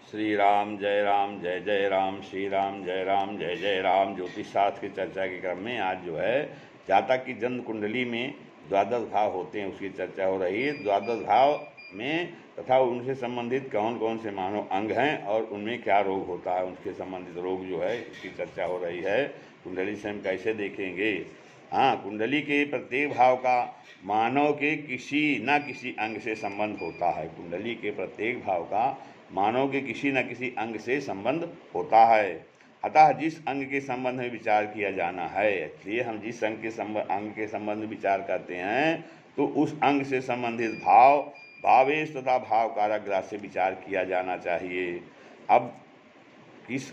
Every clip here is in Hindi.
श्री राम जय जय राम, श्री राम जय जय राम। ज्योतिष शास्त्र की चर्चा के क्रम में आज जो है जातक की जन्म कुंडली में द्वादश भाव होते हैं उसकी चर्चा हो रही है। द्वादश भाव में तथा उनसे संबंधित कौन कौन से मानव अंग हैं और उनमें क्या रोग होता है, उनके संबंधित रोग जो है इसकी चर्चा हो रही है। कुंडली से हम कैसे देखेंगे? हाँ, कुंडली के प्रत्येक भाव का मानव के किसी न किसी अंग से संबंध होता है। कुंडली के प्रत्येक भाव का मानव के किसी न किसी अंग से संबंध होता है। अतः जिस अंग के संबंध में विचार किया जाना है, इसलिए हम जिस अंग के संबंध में विचार करते हैं तो उस अंग से संबंधित भाव, भावेश तथा भाव कारक ग्रह से विचार किया जाना चाहिए। अब किस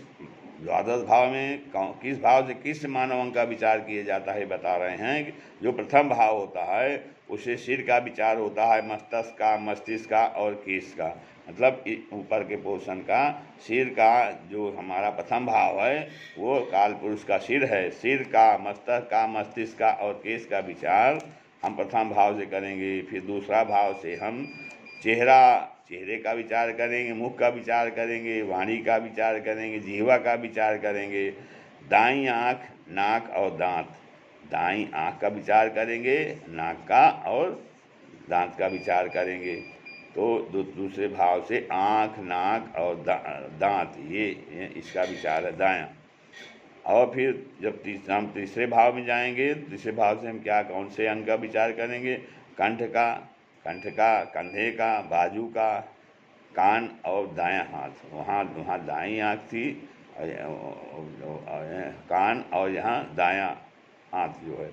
द्वादश भाव में किस भाव से किस मानव अंग का विचार किया जाता है बता रहे हैं कि जो प्रथम भाव होता है उससे सिर का विचार होता है, मस्तक का, मस्तिष्क का और केश का। मतलब ऊपर के पोर्शन का, सिर का जो हमारा प्रथम भाव है वो काल पुरुष का सिर है। सिर का, मस्तक का, मस्तिष्क का और केश का विचार हम प्रथम भाव से करेंगे। फिर दूसरा भाव से हम चेहरे का विचार करेंगे, मुख का विचार करेंगे, वाणी का विचार करेंगे, जिह्वा का विचार करेंगे, दाईं आँख, नाक और दांत। दाईं आँख का विचार करेंगे, नाक का और दांत का विचार करेंगे। तो दूसरे भाव से आँख, नाक और दांत ये इसका विचार है दायां। और फिर जब हम तीसरे भाव में जाएंगे, तीसरे भाव से हम कौन से अंग का विचार करेंगे? कंठ का, कंधे का, बाजू का, कान और दायां हाथ। वहाँ दाईं आँख थी, कान और यहाँ दायां हाथ जो है।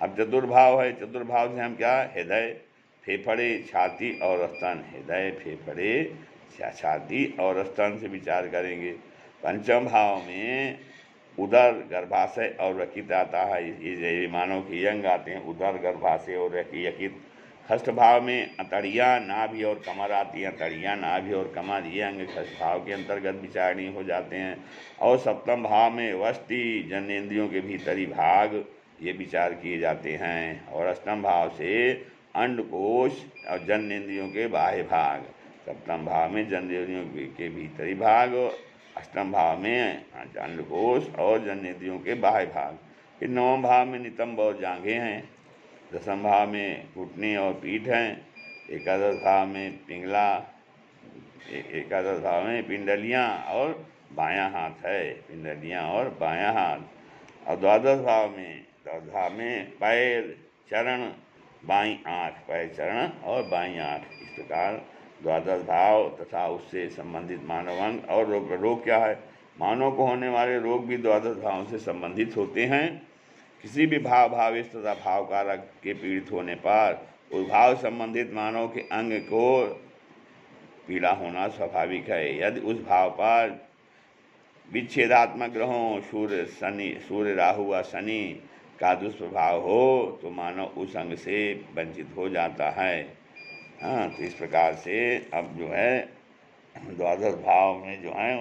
अब चतुर्भाव है, चतुर्भाव से हम हृदय, फेफड़े, छाती और स्तन। हृदय, फेफड़े, छाती और स्तन से विचार करेंगे। पंचम भाव में उदर, गर्भाशय और यकृत आता है। ये मानव के अंग आते हैं, उदर, गर्भाशय और यकृत। षष्ठ भाव में अतड़िया, नाभि और कमर आती है। अतड़िया, नाभि और कमर ये अंग षष्ठ भाव के अंतर्गत विचारणीय हो जाते हैं। और सप्तम भाव में वस्ती, जनेंद्रियों के भीतरी भाग ये विचार किए जाते हैं। और अष्टम भाव से अंडकोश और जनेंद्रियों के बाह्य भाग। सप्तम भाव में जनेंद्रियों के भीतरी भाग, अष्टम भाव में अंडकोश और जनेंद्रियों के बाह्य भाग। फिर नवम भाव में नितंब और जांघें हैं। दसम भाव में घुटने और पीठ हैं। एकादश भाव में पिंगला, एकादश भाव में पिंडलियाँ और बायां हाथ है। पिंडलियाँ और बायां हाथ। और द्वादश भाव में पैर, चरण, बाईं आँख। पैर, चरण और बाईं आँख। इस प्रकार द्वादश भाव तथा उससे संबंधित मानव अंग। और रोग क्या है? मानव को होने वाले रोग भी द्वादश भाव से संबंधित होते हैं। किसी भी भावेश तथा भाव कारक के पीड़ित होने पर उस भाव संबंधित मानव के अंग को पीड़ा होना स्वाभाविक है। यदि उस भाव पर विच्छेदात्मक ग्रहों सूर्य, राहु व शनि का दुष्प्रभाव हो तो मानव उस अंग से वंचित हो जाता है। हाँ, तो इस प्रकार से अब जो है द्वादश भाव में जो है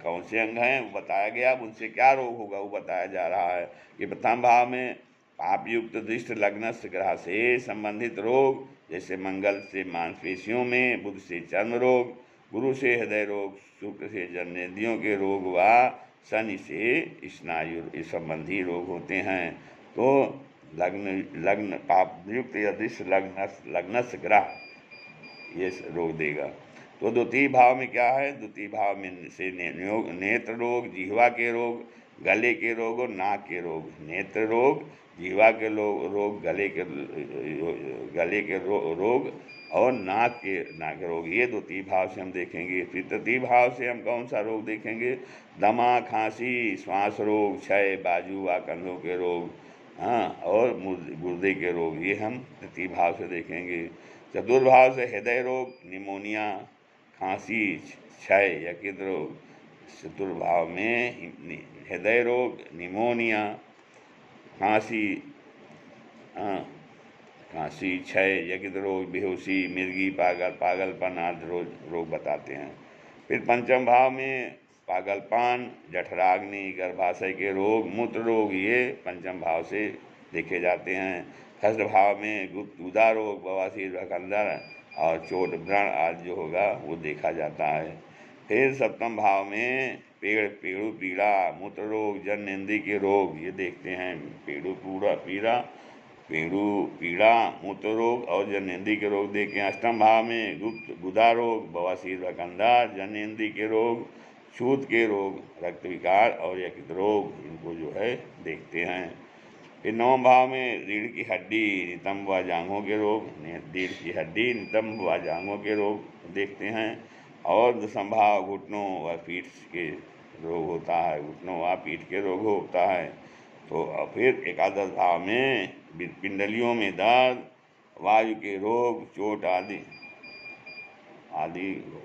कौन से अंग हैं वो बताया गया। अब उनसे क्या रोग होगा वो बताया जा रहा है कि प्रथम भाव में पापयुक्त दृष्ट लग्नस्थ ग्रह से संबंधित रोग, जैसे मंगल से मांसपेशियों में, बुध से चर्म रोग, गुरु से हृदय रोग, शुक्र से जनेंद्रियों के रोग व शनि से स्नायु संबंधी रोग होते हैं। तो लग्न पापयुक्त या दृष्ट लग्नस्थ ग्रह ये रोग देगा। तो द्वितीय भाव में क्या है? द्वितीय भाव में से नेत्र रोग, जिह्वा के रोग, गले के रोग और नाक के रोग। नेत्र रोग, जिह्वा के रोग, गले के रोग और नाक के रोग, ये द्वितीय भाव से हम देखेंगे। फिर तृतीय भाव से हम कौन सा रोग देखेंगे? दमा, खांसी, श्वास रोग, क्षय, बाजू व कंधों के रोग, हाँ, और गुर्दे के रोग, ये हम तृतीय भाव से देखेंगे। चतुर्भाव से हृदय रोग, निमोनिया, खांसी, क्षय, यकृत रोग। चतुर्भाव में हृदय रोग, निमोनिया, खांसी, क्षय, यकृत रोग, बेहोशी, मिर्गी, पागलपन आदि रोग बताते हैं। फिर पंचम भाव में पागलपन, जठराग्नि, गर्भाशय के रोग, मूत्र रोग, ये पंचम भाव से देखे जाते हैं। षष्ठ भाव में गुप्तगुदा रोग, बवासीर, भकंदर और चोट व्रण आदि जो होगा वो देखा जाता है। फिर सप्तम भाव में पेड़ू पीड़ा, मूत्र रोग, जननेंद्रिय के रोग ये देखते हैं। पेड़ू पीड़ा, मूत्र रोग और जननेंद्रिय के रोग देखते हैं। अष्टम भाव में गुदा रोग, बवासीर व कंधार, जननेंद्रिय के रोग, छूत के रोग, रक्त विकार और यकृत रोग, इनको जो है देखते हैं। फिर नवम भाव में रीढ़ की हड्डी, नितंब व जांघों के रोग, रीढ़ की हड्डी, नितंब व जांघों के रोग देखते हैं। और दसम भाव घुटनों व पीठ के रोग होता है, घुटनों व पीठ के रोग होता है। तो फिर एकादश भाव में पिंडलियों में दर्द, वायु के रोग, चोट आदि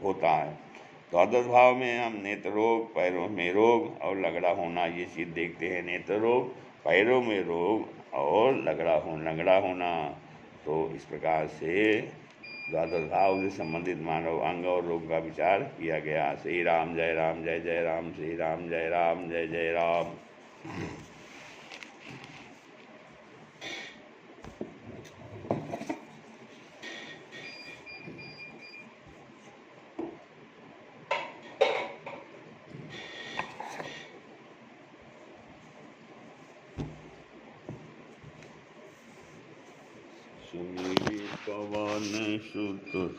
होता है। द्वादश भाव में हम नेत्र रोग, पैरों में रोग और लगड़ा होना ये चीज़ देखते हैं। नेत्र रोग, पैरों में रोग और लगड़ा होना। तो इस प्रकार से द्वादश भाव से संबंधित मानव अंग और रोग का विचार किया गया। श्री राम जय राम, जय जय राम, श्री राम जय राम, जय जय राम। सुमिरि पवन सुत